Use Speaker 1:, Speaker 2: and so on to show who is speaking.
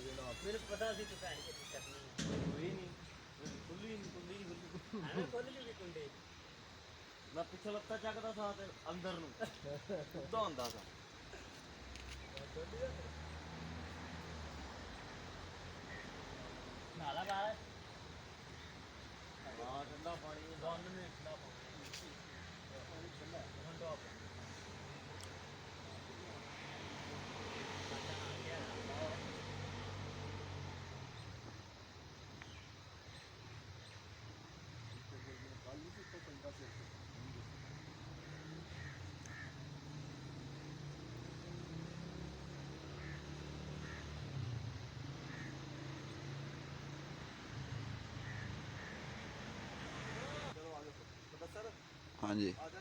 Speaker 1: ਮੈਨੂੰ ਪਤਾ ਸੀ ਤੂੰ ਭੈਣ ਕਿੱਥੇ ਕਰਨੀ
Speaker 2: ਕੋਈ ਨਹੀਂ ਖੁੱਲੀ ਨਹੀਂ ਕੁੰਡੀ ਨਹੀਂ ਖੁੱਲੀ
Speaker 1: ਐਵੇਂ ਖੋਲ ਜੂਗੀ ਕੁੰਡੀ
Speaker 2: ਮੈਂ ਪਿੱਛੇ ਲੱਤਾਂ ਚੱਕਦਾ ਸਾਂ ਤੇ ਅੰਦਰ ਨੂੰ ਉੱਦਾਂ ਹੁੰਦਾ ਸਾਂ
Speaker 1: ਨਾਲਾ ਬਾਹਰ
Speaker 2: ਹਾਂ ਠੰਡਾ ਪਾਣੀ
Speaker 1: ਬੰਦ ਨੇ ਠੰਡਾ ਪਾਣੀ ਠੰਡਾ ਠੰਡਾ
Speaker 3: ਹਾਂਜੀ
Speaker 2: ਅੱਜ